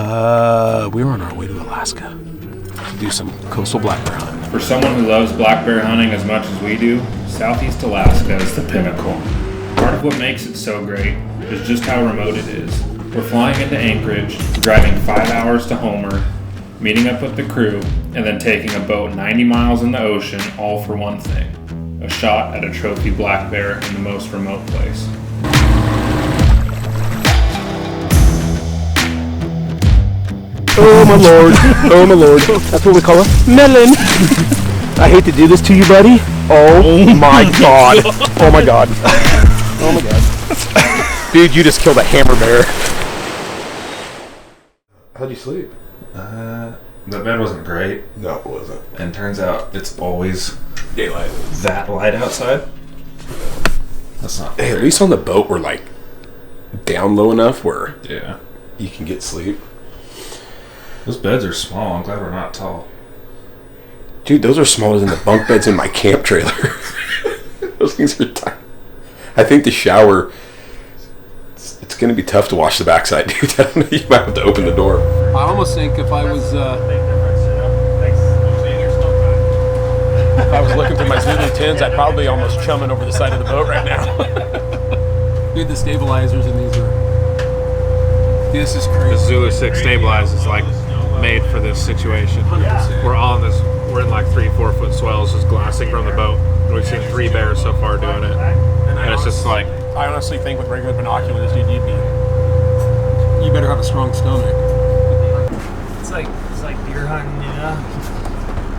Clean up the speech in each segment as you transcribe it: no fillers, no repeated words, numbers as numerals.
We were on our way to Alaska to do some coastal black bear hunting. For someone who loves black bear hunting as much as we do, Southeast Alaska is the pinnacle. Part of what makes it so great is just how remote it is. We're flying into Anchorage, driving 5 hours to Homer, meeting up with the crew, and then taking a boat 90 miles in the ocean, all for one thing: a shot at a trophy black bear in the most remote place. Oh my lord, oh my lord. That's what we call a melon. I hate to do this to you, buddy. Oh my god. Oh my god. Oh my god. Dude, you just killed a hammer bear. How'd you sleep? The bed wasn't great. No, it wasn't. And turns out it's always Daylight. that light outside. That's not Hey, at least on the boat we're like down low enough where you can get sleep. Those beds are small. I'm glad we're not tall. Dude, those are smaller than the bunk beds in my camp trailer. Those things are tiny. I think the shower, it's going to be tough to wash the backside, dude. I don't know, you might have to open the door. I almost think if I was looking through my Zulu 10s, I'd probably be almost chumming over the side of the boat right now. Dude, the stabilizers in these are... This is crazy. The Zulu 6 stabilized is like made for this situation. We're in like 3-4 foot swells just glassing from the boat. We've seen 3 bears so far doing it. And it's just like... I honestly think with regular binoculars, dude, you better have a strong stomach. It's like deer hunting, you know?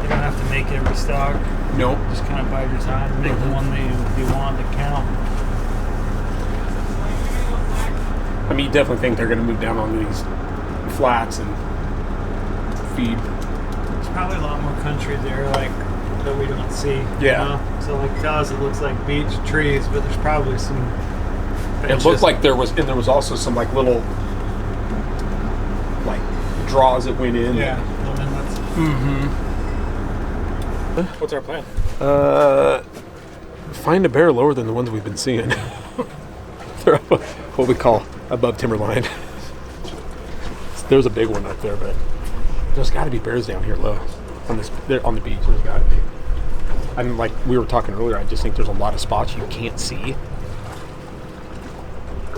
You don't have to make every stalk. Nope. Just kind of bide your time. Make the one that you want to count. I mean, you definitely think they're going to move down on these flats and feed. There's probably a lot more country there, like, that we don't see. Yeah. You know? So, like, to us, it looks like beach, trees, but there's probably some... It looked like there was also some, like, little, like, draws that went in. Yeah. What's our plan? Find a bear lower than the ones we've been seeing. They're up what we call above timberline. There's a big one up there, but there's got to be bears down here low on the beach. There's got to be. I mean, like we were talking earlier, I just think there's a lot of spots you can't see.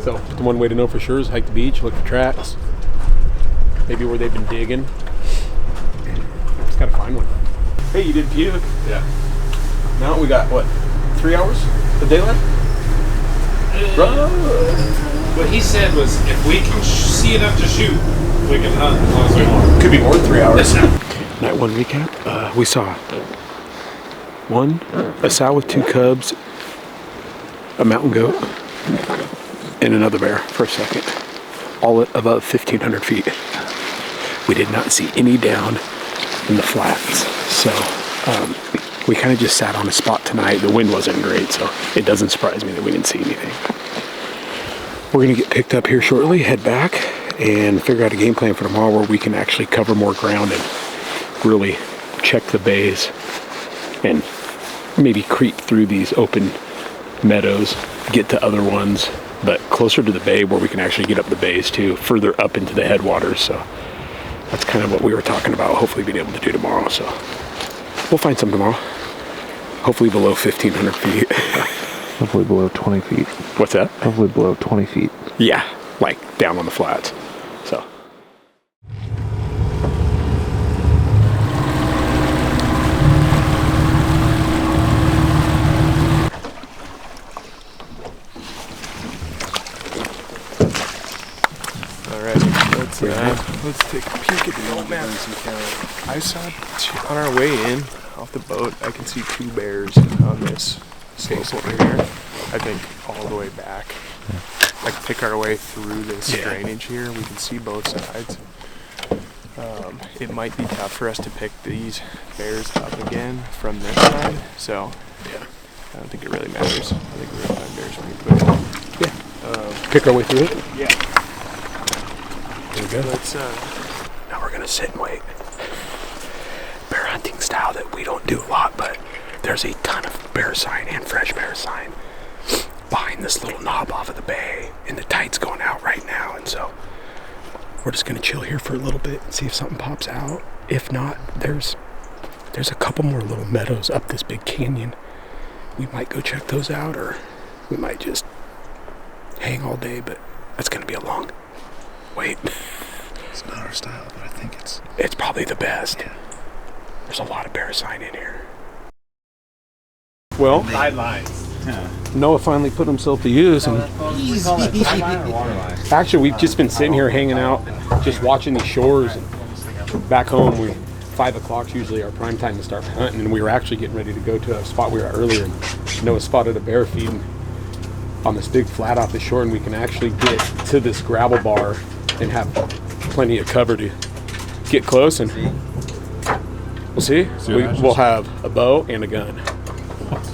So the one way to know for sure is hike the beach, look for tracks, maybe where they've been digging. Just gotta find one. Hey, you did puke? Yeah. Now we got what? 3 hours of daylight? What he said was, if we can see enough to shoot, we can hunt as long as we want. Could be more than 3 hours. Night one recap. We saw a sow with 2 cubs, a mountain goat, and another bear for a second. All at above 1,500 feet. We did not see any down in the flats. So we kind of just sat on a spot tonight. The wind wasn't great, so it doesn't surprise me that we didn't see anything. We're going to get picked up here shortly, head back, and figure out a game plan for tomorrow where we can actually cover more ground and really check the bays and maybe creep through these open meadows, get to other ones, but closer to the bay where we can actually get up the bays too, further up into the headwaters. So that's kind of what we were talking about, hopefully being able to do tomorrow. So we'll find some tomorrow. Hopefully below 1,500 feet. Hopefully below 20 feet. What's that? Hopefully below 20 feet. Yeah, like down on the flats. So. Let's take a peek at the old man. I saw on our way in off the boat, I can see 2 bears on this slope over here. I think all the way back. Like pick our way through this drainage here. We can see both sides. It might be tough for us to pick these bears up again from this side. So I don't think it really matters. I think we're gonna find bears pretty quick. Yeah. Pick our way through it. Yeah. There we go. Let's Now we're gonna sit and wait. Bear hunting style that we don't do a lot, but there's a ton of bear sign and fresh bear sign behind this little knob off of the bay, and the tide's going out right now, and so we're just gonna chill here for a little bit and see if something pops out. If not, there's a couple more little meadows up this big canyon. We might go check those out, or we might just hang all day, but that's gonna be a long wait. It's not our style, but I think It's probably the best. Yeah. There's a lot of bear sign in here. Well, Sidelines. Noah finally put himself to use, and We call that sideline or waterline? actually we've just been sitting here hanging out, just watching these shores. And back home, 5 o'clock's usually our prime time to start hunting, and we were actually getting ready to go to a spot we were at earlier, and Noah spotted a bear feeding on this big flat off the shore, and we can actually get to this gravel bar and have plenty of cover to get close, and we'll see. We'll have a bow and a gun.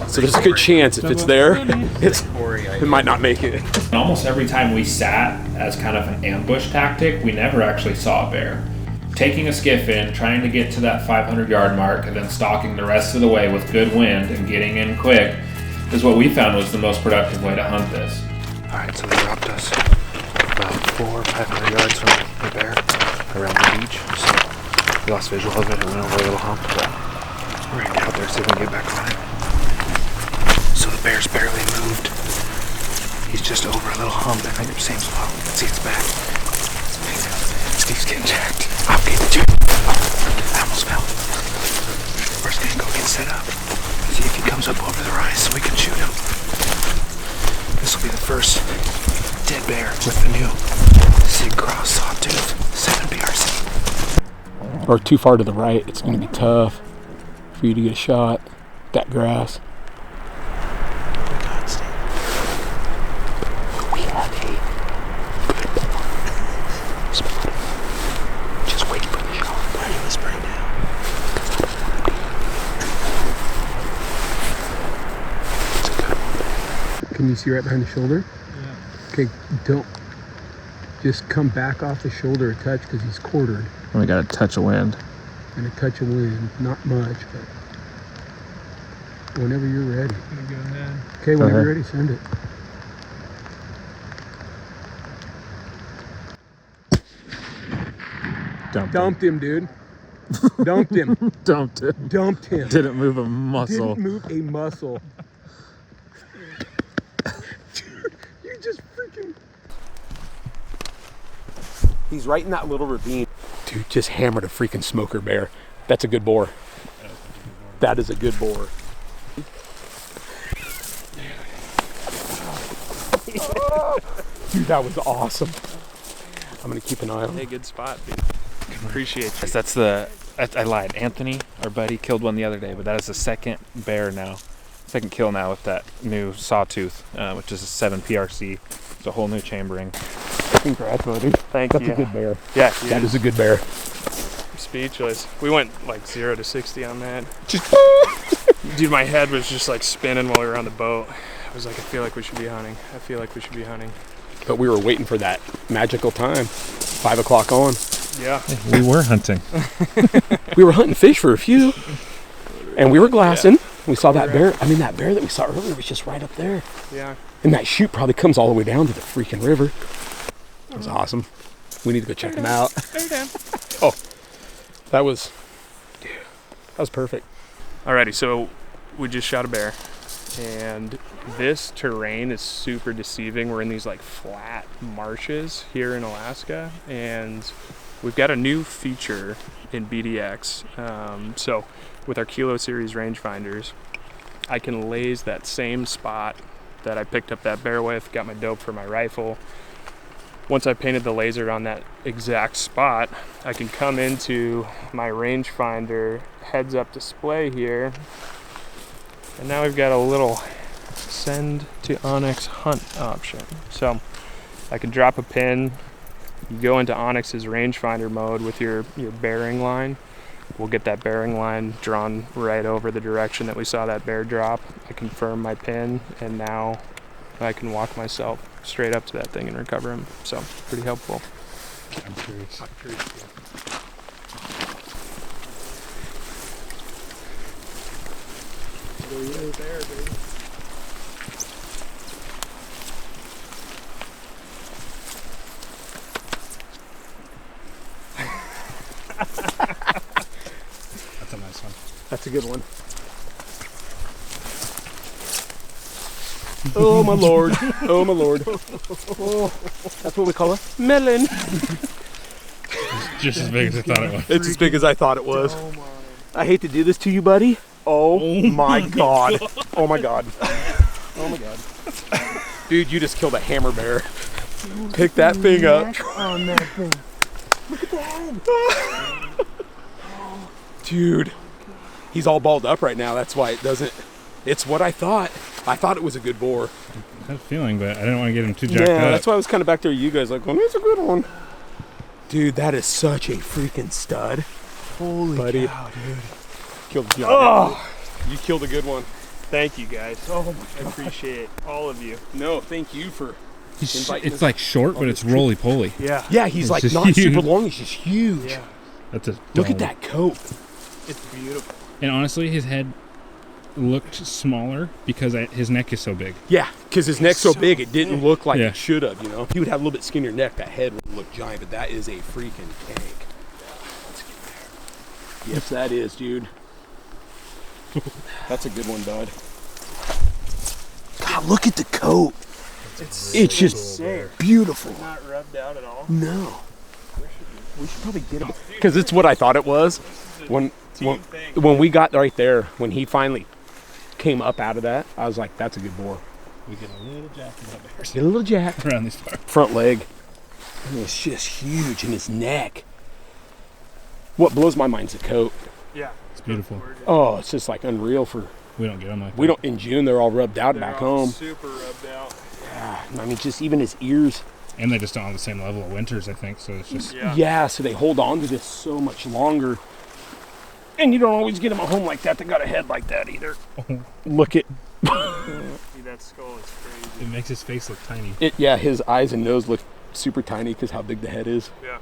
So there's a good chance if it's there, it might not make it. And almost every time we sat as kind of an ambush tactic, we never actually saw a bear. Taking a skiff in, trying to get to that 500-yard mark, and then stalking the rest of the way with good wind and getting in quick is what we found was the most productive way to hunt this. Alright, so they dropped us about 400 or 500 yards from the bear around the beach. So we lost visual of it and went over a little hump, but we're gonna get out there so we can get back on it. So the bear's barely moved. He's just over a little hump and at the same spot. We can see its back. Steve's getting jacked. I'm getting jacked. Oh, I almost fell. We're just gonna go get set up. See if he comes up over the rise so we can shoot him. This will be the first dead bear with the new Sig Sauer 7 PRC. Or too far to the right, it's going to be tough for you to get a shot. That grass. God, Steve. We have a good spot. Just wait for the shot. Why are you whispering now? It's a good one. Can you see right behind the shoulder? Yeah. Okay, don't. Just come back off the shoulder a touch because he's quartered. We got a touch of wind. And a touch of wind, not much, but whenever you're ready. Okay, whenever you're ready, send it. Dumped him, dude. Dumped him. Dumped it. Dumped him. Didn't move a muscle. Didn't move a muscle. Dude, you just freaking... He's right in that little ravine. Dude, just hammered a freaking smoker bear. That's a good boar. That is a good boar. Dude, that was awesome. I'm gonna keep an eye on Hey, him. good spot, dude. Appreciate you. That's I lied. Anthony, our buddy, killed one the other day, but that is the second bear now. Second kill now with that new sawtooth, which is a 7 PRC. It's a whole new chambering. Congrats, buddy. Thank That's you. a good bear. Yeah, That is a good bear. I'm speechless. We went like 0 to 60 on that. Dude, my head was just like spinning while we were on the boat. I was like, I feel like we should be hunting. I feel like we should be hunting. But we were waiting for that magical time. 5 o'clock on. Yeah. We were hunting. We were hunting fish for a few. And we were glassing. We saw that bear. I mean, that bear that we saw earlier was just right up there. Yeah. And that chute probably comes all the way down to the freaking river. That was awesome. We need to go check him out. Oh, that was perfect. Alrighty, so we just shot a bear. And this terrain is super deceiving. We're in these like flat marshes here in Alaska. And we've got a new feature in BDX. So with our Kilo Series rangefinders, I can laze that same spot that I picked up that bear with, got my dope for my rifle. Once I painted the laser on that exact spot, I can come into my rangefinder heads-up display here, and now we've got a little send to OnX Hunt option. So I can drop a pin, you go into OnX's rangefinder mode with your bearing line. We'll get that bearing line drawn right over the direction that we saw that bear drop. I confirm my pin, and now I can walk myself straight up to that thing and recover him. So, pretty helpful. I'm curious. There, baby. That's a good one. Oh my lord. Oh my lord. Oh, that's what we call a melon. Just as big as I thought it was. It's as big as I thought it was. I hate to do this to you, buddy. Oh my god. Oh my god. Oh my god. Dude, you just killed a hammer bear. Pick that thing up. On that thing. Look at the head. Dude, he's all balled up right now. That's why it doesn't. It's what I thought. I thought it was a good boar. I had a feeling, but I didn't want to get him too jacked Yeah, up. that's why I was kind of back there. You guys like, well, that's a good one. Dude, that is such a freaking stud. Holy cow, dude. Killed you. Oh, You killed a good one. thank you guys. Oh, I appreciate all of you. No, thank you for inviting It's us. like short, but it's roly poly. Yeah. Yeah, he's like just not huge. super long. He's just huge. Yeah. That's a Look at dome. that coat. It's beautiful. And honestly, his head looked smaller because his neck is so big. Yeah, because his neck's so big, it didn't look like Yeah. it should have, you know? If he would have a little bit skinnier neck, that head would look giant, but that is a freaking tank. Let's get there. Yes, that is, dude. That's a good one, bud. God, look at the coat. It's just beautiful. Not rubbed out at all. No. We should probably get him. Because it's what I thought it was. When we got right there, when he finally came up out of that, I was like, that's a good boar. We get a little jack in that bear. Get a little jack. Around these parts. Front leg. And it's just huge in his neck. What blows my mind is the coat. Yeah. It's beautiful. Oh, it's just like unreal for. We don't get them like We that. don't in June. They're all rubbed out They're back all home. super rubbed out. Yeah, I mean, just even his ears. And they just don't have the same level of winters, I think. So it's just Yeah. So they hold on to this so much longer. And you don't always get them at home like that. They got a head like that either. Look at See, that skull is crazy. it makes his face look tiny. it. Yeah, his eyes and nose look super tiny because how big the head is. Yeah.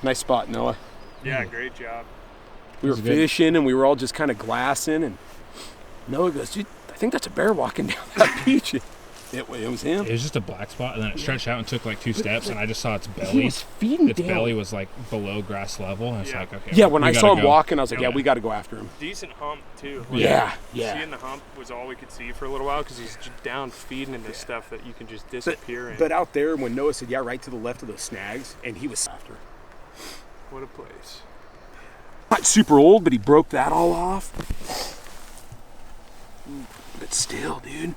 Nice spot, Noah. Yeah, great job. We were That's good. fishing and we were all just kind of glassing, and Noah goes, dude, I think that's a bear walking down that beach. It was him. It was just a black spot, and then it stretched out and took like 2 steps, and I just saw its He belly. was feeding Its down. belly was like below grass level, and it's Yeah. like, okay. Yeah, when we I gotta saw him go. walking, I was like, yeah, Yeah. we got to go after him. Decent hump, too. Yeah, yeah. Seeing the hump was all we could see for a little while because he's down feeding in this stuff that you can just disappear in. But out there, when Noah said, yeah, right to the left of those snags, and he was after. What a place. Not super old, but he broke that all off. But still, dude,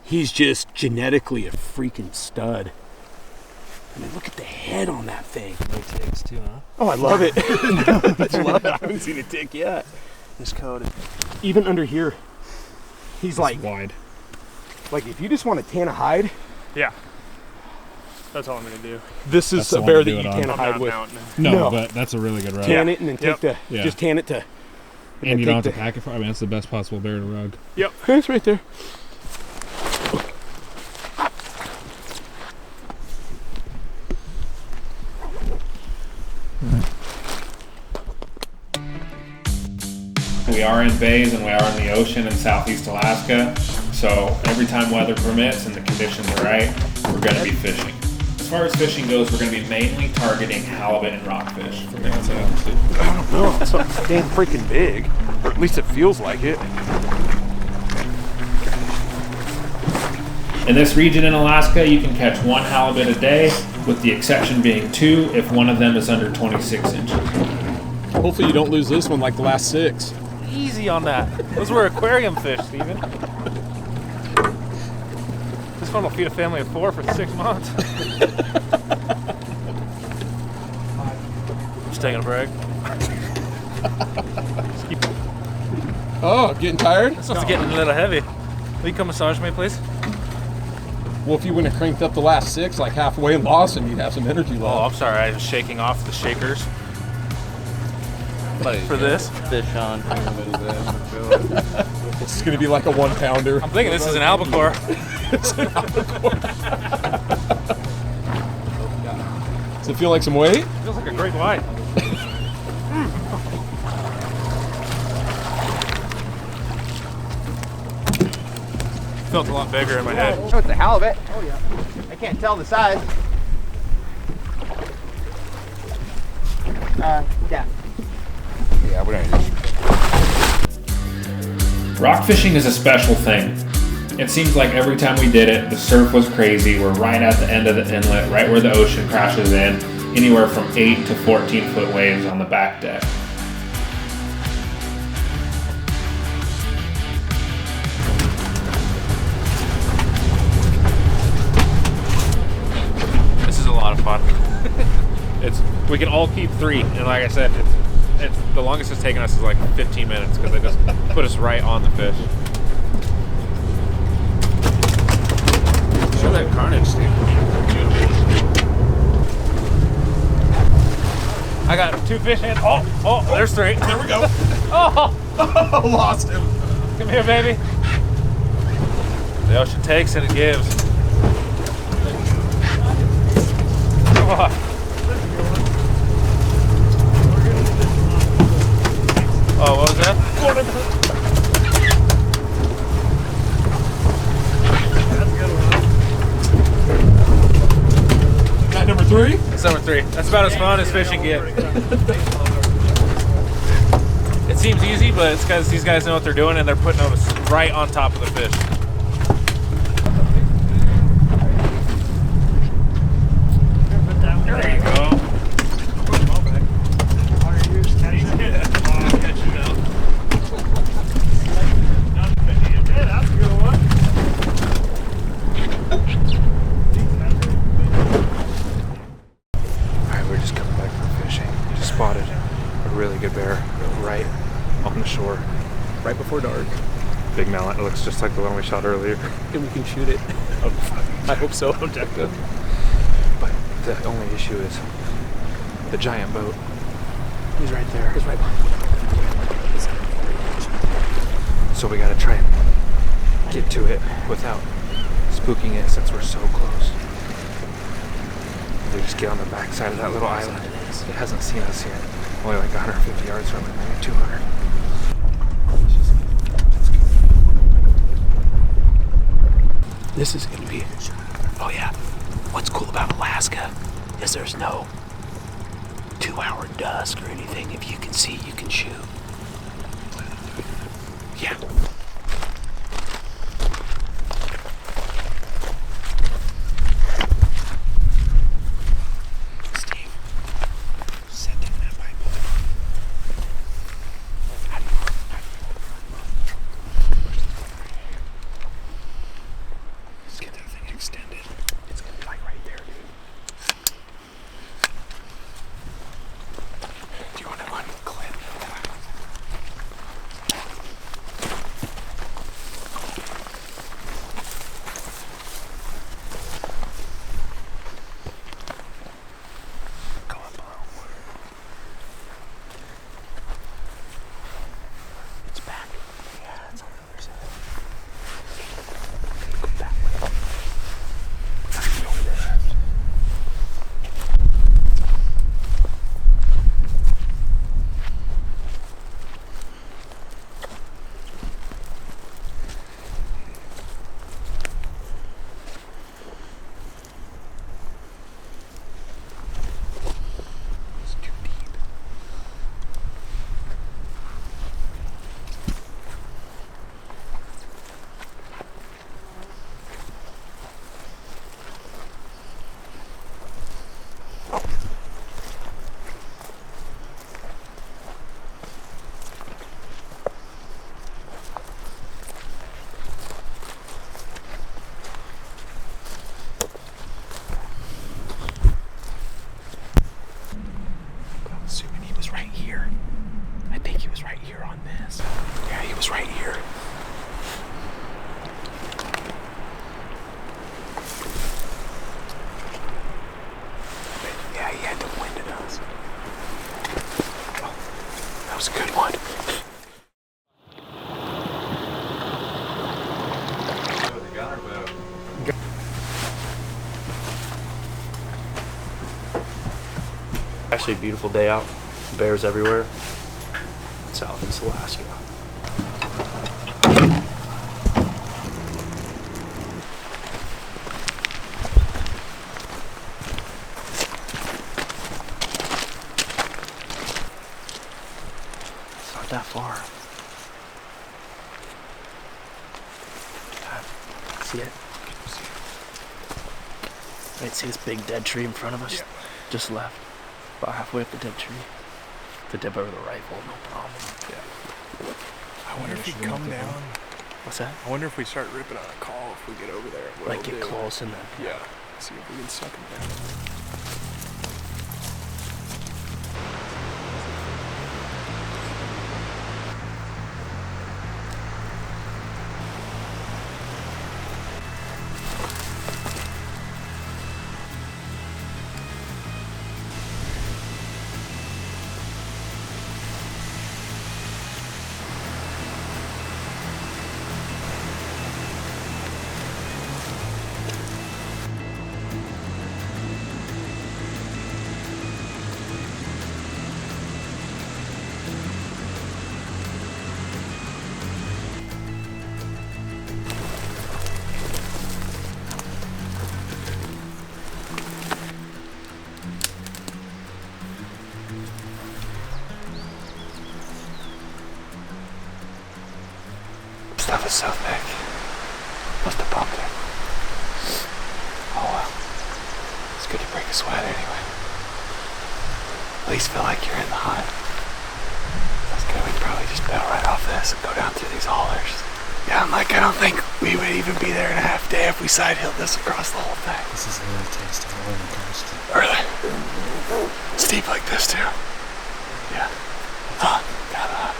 he's just genetically a freaking stud. I mean, look at the head on that thing. No ticks too, huh? Oh, I love it. I love it. I haven't seen a tick yet. This coated. Even under here, he's like Wide. if you just want to tan a hide, Yeah. That's all I'm going to do. this is That's the a one bear to that do you it on. tan a I'm hide not with. mounting. No, No. but that's a really good rug. Tan it and then Yep. take the, Yeah. just tan it to. And you don't have to take pack it for. I mean, it's the best possible bear to rug. Yep. It's right there. We are in bays and we are in the ocean in southeast Alaska, so every time weather permits and the conditions are right, we're going to be fishing. As far as fishing goes, we're going to be mainly targeting halibut and rockfish for the I don't know. It's not damn freaking big, or at least it feels like it. In this region in Alaska, you can catch 1 halibut a day, with the exception being 2 if one of them is under 26 inches. Hopefully you don't lose this one like the last 6. Easy on that. Those were aquarium fish, Steven. This one will feed a family of 4 for 6 months. Just taking a break. Oh, getting tired? This one's getting a little heavy. Will you come massage me, please? Well, if you wouldn't have cranked up the last 6 like halfway in Lawson, you'd have some energy left. Oh, I'm sorry. I was shaking off the shakers for this. Fish on. This is going to be like a 1-pounder. I'm thinking this is an albacore. Does it feel like some weight? Feels like a great white. Felt a lot bigger in my head. Oh, it's a halibut. Oh yeah. I can't tell the size. Yeah. Yeah, we don't Rock fishing is a special thing. It seems like every time we did it, the surf was crazy. We're right at the end of the inlet, right where the ocean crashes in, anywhere from 8 to 14 foot waves on the back deck. This is a lot of fun. We can all keep 3, and like I said, it's the longest it's taken us is like 15 minutes because they just put us right on the fish. Show that carnage, dude. I got 2 fish in. Oh, there's 3. There we go. Oh, Lost him. come here, baby. The ocean takes and it gives. Come on. Oh, what was that? Got number 3? That's number 3. That's about as fun as fishing get. It seems easy, but it's because these guys know what they're doing and they're putting us right on top of the fish. There you go. Spotted a really good bear right on the shore, Right before dark. big mallet. It looks just like the one we shot earlier. And we can shoot it. I hope so. Objective. But the only issue is the giant boat. He's right there. It's right behind. So we gotta try and get to it without spooking it since we're so close. We just get on the back side of that little island. It hasn't seen us yet. Only like 150 yards from it, maybe 200. This is gonna be, oh yeah, what's cool about Alaska is there's no 2-hour dusk or anything. If you can see, you can shoot. Yeah. Steve, set down that pipe. How do you let's get that thing extended. It's gonna be like right there, dude. Do you want to unclip? Go up below. It's back. Yeah, it's on the other side. Go that way. Over there. It's too deep. I'm assuming he was right here. I think he was right here on this. Yeah, he was right here. Yeah, he had to wind at us. Oh, that was a good one. Actually, a beautiful day out. Bears everywhere. Southeast Alaska. It's not that far. See it? Right, see this big dead tree in front of us? Yeah. Just left. About halfway up the dead tree. To dip over the rifle, no problem. Yeah. I wonder if we come down. What's that? I wonder if we start ripping on a call if we get over there. Like get close and then. Yeah. See if we can suck them down. Stuff is so thick. Must have bumped it. Oh well. It's good to break a sweat anyway. At least feel like you're in the hunt. That's good. We can probably just bail right off this and go down through these haulers. Yeah, I'm like, I don't think we would even be there in a half day if we side hilled this across the whole thing. This is a little taste of oil and toast. Really? Steep like this too? Yeah. Huh. Got that.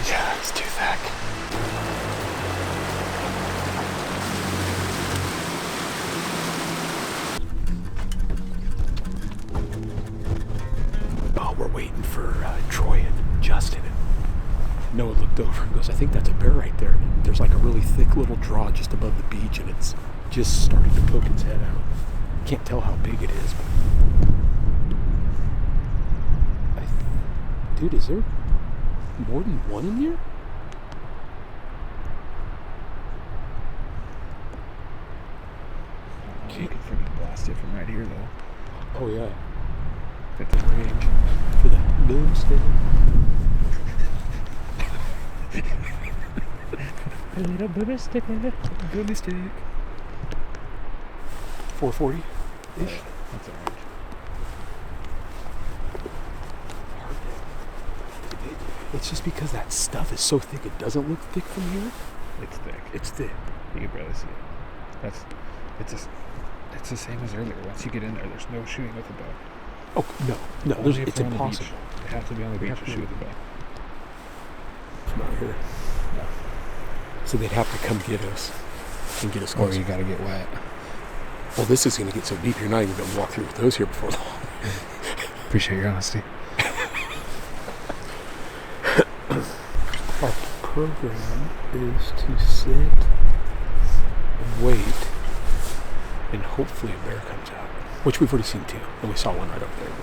Yeah, it's too thick. Oh, we're waiting for Troy and Justin. And Noah looked over and goes, I think that's a bear right there. And there's like a really thick little draw just above the beach, and it's just starting to poke its head out. Can't tell how big it is. But dude, is there more than one in here? You can freaking blast it from right here, though. Oh yeah. At the range. For that boomstick. A little booby stick, baby. Booby stick. 440-ish. That's a range. It's just because that stuff is so thick, it doesn't look thick from here. It's thick. It's thick. You can barely see it. It's the same as earlier. Once you get in there, there's no shooting with a bow. Oh, no, Only if it's they're on the impossible. beach. They have to be on the beach to shoot with a bow. It's not here. No. So they'd have to come get us and get us Or closer. you gotta get wet. Well, this is going to get so deep, you're not even going to walk through with those here before long. Appreciate your honesty. Our program is to sit and wait, and hopefully a bear comes out, which we've already seen two, and we saw one right over there.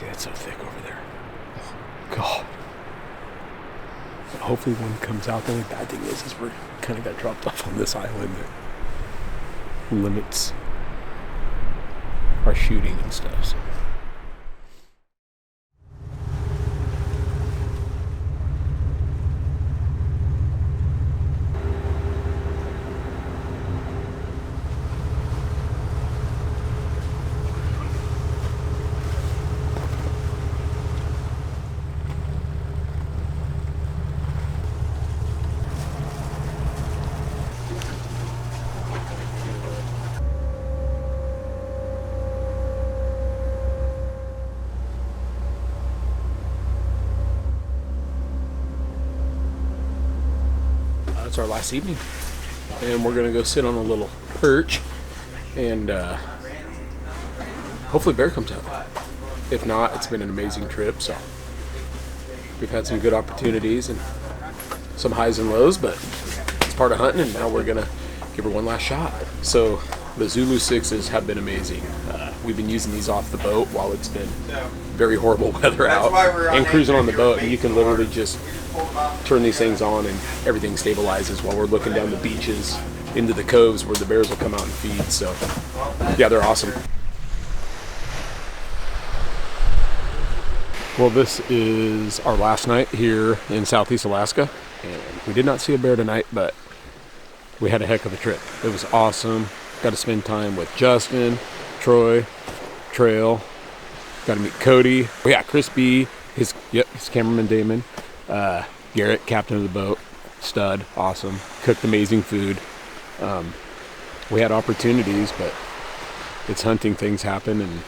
That's so thick over there. God. But hopefully one comes out. The only bad thing is we're kind of got dropped off on this island that limits our shooting and stuff. So. It's our last evening, and we're gonna go sit on a little perch, and hopefully bear comes out. If not, it's been an amazing trip. So we've had some good opportunities and some highs and lows, but it's part of hunting, and now we're gonna give her one last shot. So the Zulu 6s have been amazing. We've been using these off the boat while it's been very horrible weather out, and cruising on the boat, and you can literally just turn these things on and everything stabilizes while we're looking down the beaches into the coves where the bears will come out and feed. So yeah, they're awesome. Well, this is our last night here in Southeast Alaska, and we did not see a bear tonight, but we had a heck of a trip. It was awesome. Got to spend time with Justin, Troy, Trail. Got to meet Cody. Oh yeah, Chris B, his cameraman Damon, Garrett, captain of the boat, stud, awesome. Cooked amazing food. We had opportunities, but it's hunting, things happen, and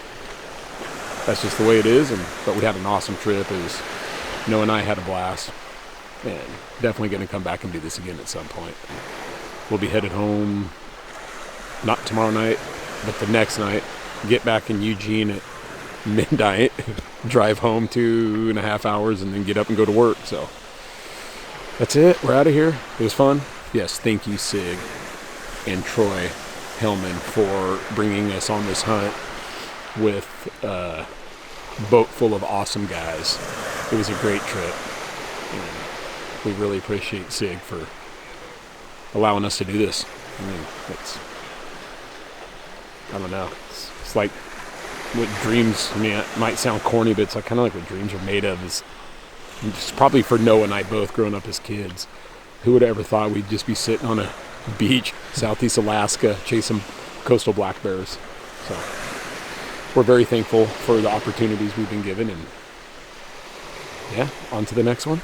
that's just the way it is. But we had an awesome trip. It was, Noah and I had a blast, and definitely going to come back and do this again at some point. We'll be headed home, not tomorrow night, but the next night. Get back in Eugene at midnight, drive home 2.5 hours, and then get up and go to work. So that's it. We're out of here. It was fun. Yes, thank you, Sig and Troy Hellman, for bringing us on this hunt with a boat full of awesome guys. It was a great trip, and we really appreciate Sig for allowing us to do this. I mean, I don't know. It's like what dreams, I mean, it might sound corny, but it's like kind of like what dreams are made of. It's probably for Noah and I both growing up as kids. Who would have ever thought we'd just be sitting on a beach, Southeast Alaska, chasing coastal black bears? So we're very thankful for the opportunities we've been given, and yeah, on to the next one.